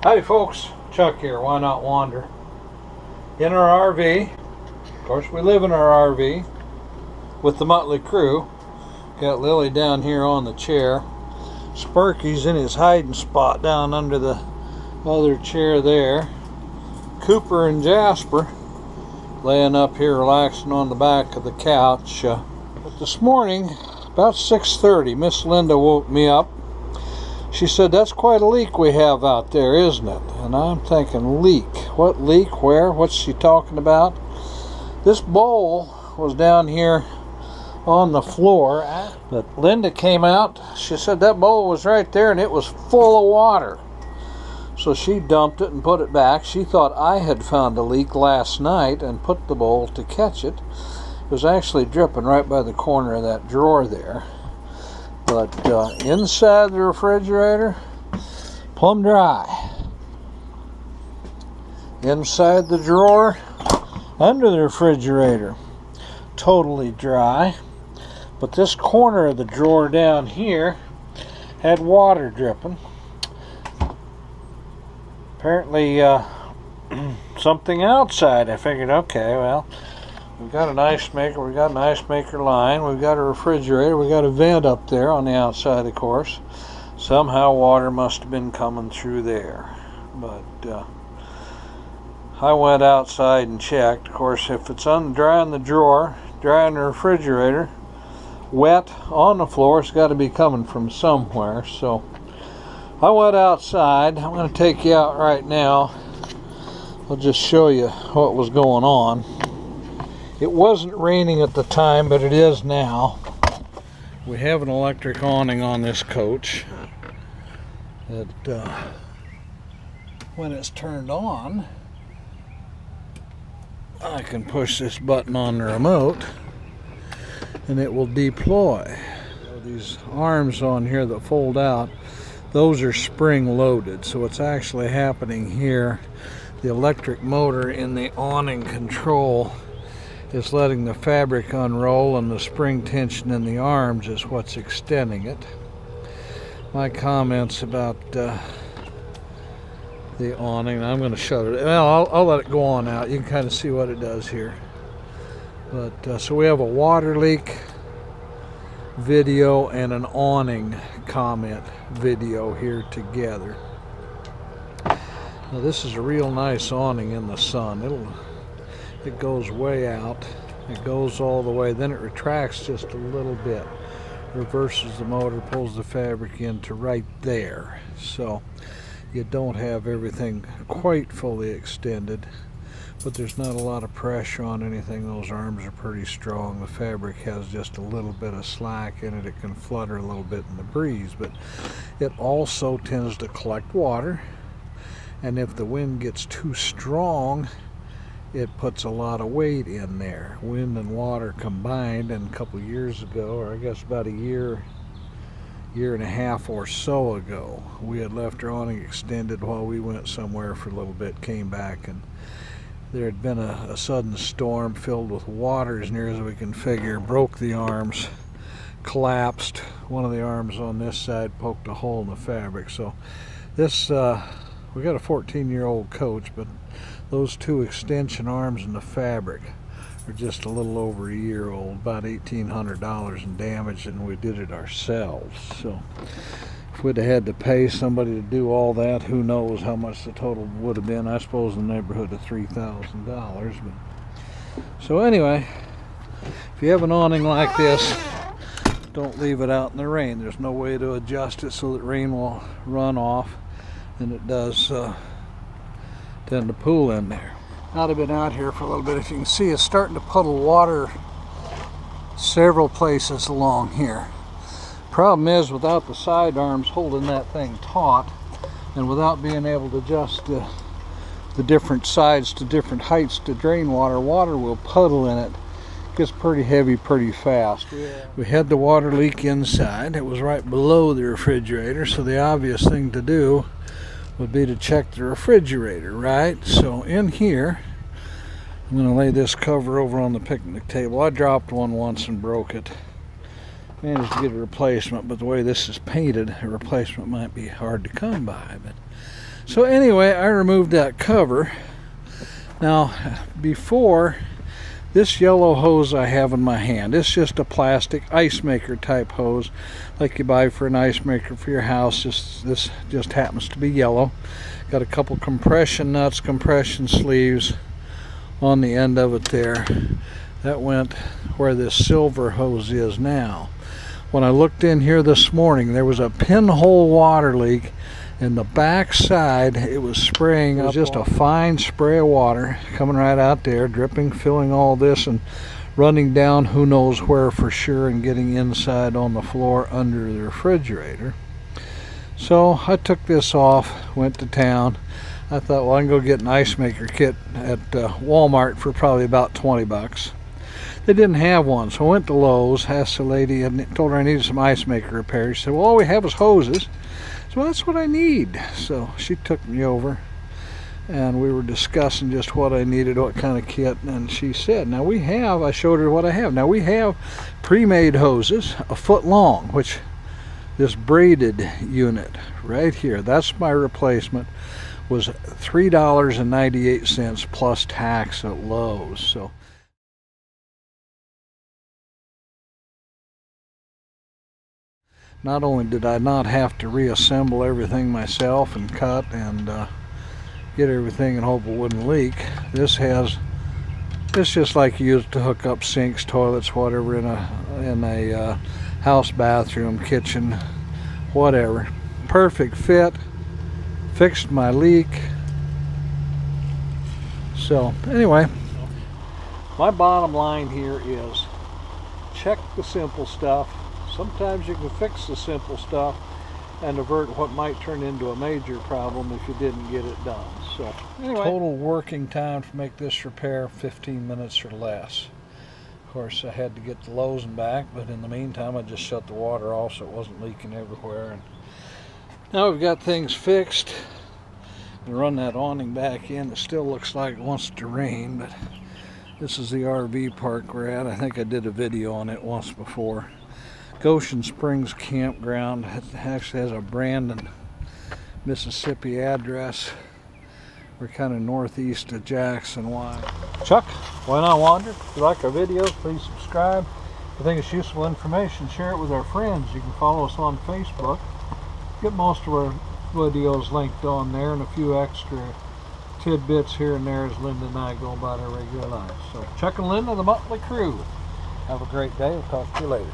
Howdy folks, Chuck here, WynotWander. In our RV, of course we live in our RV with the Muttley crew. Got Lily down here on the chair. Sparky's in his hiding spot down under the other chair there. Cooper and Jasper laying up here relaxing on the back of the couch. But this morning, about 6:30, Miss Linda woke me up. She said, "That's quite a leak we have out there, isn't it?" And I'm thinking, leak? What leak? Where? What's she talking about? This bowl was down here on the floor, but Linda came out. She said that bowl was right there and it was full of water. So she dumped it and put it back. She thought I had found a leak last night and put the bowl to catch it. It was actually dripping right by the corner of that drawer there. But inside the refrigerator, plumb dry. Inside the drawer, under the refrigerator, totally dry. But this corner of the drawer down here had water dripping. Apparently something outside. I figured, okay, well, we've got an ice maker, we've got an ice maker line, we've got a refrigerator, we've got a vent up there on the outside, of course. Somehow water must have been coming through there. But I went outside and checked. Of course, if it's dry in the drawer, dry in the refrigerator, wet on the floor, it's got to be coming from somewhere. So I went outside. I'm going to take you out right now. I'll just show you what was going on. It wasn't raining at the time, but it is now. We have an electric awning on this coach that when it's turned on, I can push this button on the remote and it will deploy. So these arms on here that fold out, those are spring loaded. So what's actually happening here, the electric motor in the awning control is letting the fabric unroll, and the spring tension in the arms is what's extending it. My comments about the awning, I'm going to shut it. Well, I'll let it go on out. You can kind of see what it does here. But so we have a water leak video and an awning comment video here together. Now this is a real nice awning in the sun. It goes way out, it goes all the way, then it retracts just a little bit, reverses the motor, pulls the fabric into right there, so you don't have everything quite fully extended, but there's not a lot of pressure on anything. Those arms are pretty strong. The fabric has just a little bit of slack in it. It can flutter a little bit in the breeze, but it also tends to collect water, and if the wind gets too strong, it puts a lot of weight in there. Wind and water combined, and a couple years ago, or I guess about a year and a half or so ago, we had left our awning extended while we went somewhere for a little bit, came back, and there had been a sudden storm filled with water as near as we can figure, broke the arms, collapsed. One of the arms on this side poked a hole in the fabric. So this, we got a 14-year-old coach, but those two extension arms in the fabric are just a little over a year old, about $1,800 in damage, and we did it ourselves. So if we'd have had to pay somebody to do all that, who knows how much the total would have been. I suppose in the neighborhood of $3,000. But so anyway, if you have an awning like this, don't leave it out in the rain. There's no way to adjust it so that rain will run off, and it does tend to pool in there. Now I've been out here for a little bit. If you can see, it's starting to puddle water several places along here. Problem is, without the side arms holding that thing taut, and without being able to adjust the different sides to different heights to drain water, water will puddle in it. It gets pretty heavy pretty fast. We had the water leak inside. It was right below the refrigerator, so the obvious thing to do would be to check the refrigerator, right? So in here, I'm going to lay this cover over on the picnic table. I dropped one once and broke it. Managed to get a replacement, but the way this is painted, a replacement might be hard to come by. But So anyway, I removed that cover. Now, before, this yellow hose I have in my hand, it's just a plastic ice maker type hose like you buy for an ice maker for your house. This just happens to be yellow. Got a couple compression nuts, compression sleeves on the end of it there. That went where this silver hose is now. When I looked in here this morning, there was a pinhole water leak in the back side. It was spraying. It was just a fine spray of water coming right out there, dripping, filling all this and running down who knows where for sure and getting inside on the floor under the refrigerator. So I took this off, went to town. I thought, well, I can go get an ice maker kit at Walmart for probably about 20 bucks. They didn't have one, so I went to Lowe's, asked the lady, and told her I needed some ice maker repair. She said, well, all we have is hoses. So well, that's what I need. So she took me over, and we were discussing just what I needed, what kind of kit, and she said, now we have, I showed her what I have. Now we have pre-made hoses, a foot long, which this braided unit right here, that's my replacement, was $3.98 plus tax at Lowe's. So not only did I not have to reassemble everything myself and cut and get everything and hope it wouldn't leak, it's just like you use to hook up sinks, toilets, whatever in a house bathroom, kitchen, whatever. Perfect fit, fixed my leak. So anyway, my bottom line here is check the simple stuff. Sometimes you can fix the simple stuff and avert what might turn into a major problem if you didn't get it done. So anyway, total working time to make this repair 15 minutes or less. Of course, I had to get the Lowe's and back, but in the meantime I just shut the water off so it wasn't leaking everywhere. And now we've got things fixed and run that awning back in. It still looks like it wants to rain, but this is the RV park we're at. I think I did a video on it once before. Goshen Springs Campground. It actually has a Brandon, Mississippi address. We're kind of northeast of Jackson. Why? Chuck, WynotWander. If you like our videos, please subscribe. If you think it's useful information, share it with our friends. You can follow us on Facebook. Get most of our videos linked on there, and a few extra tidbits here and there as Linda and I go about our regular lives. So Chuck and Linda, the Muttley crew. Have a great day. We'll talk to you later.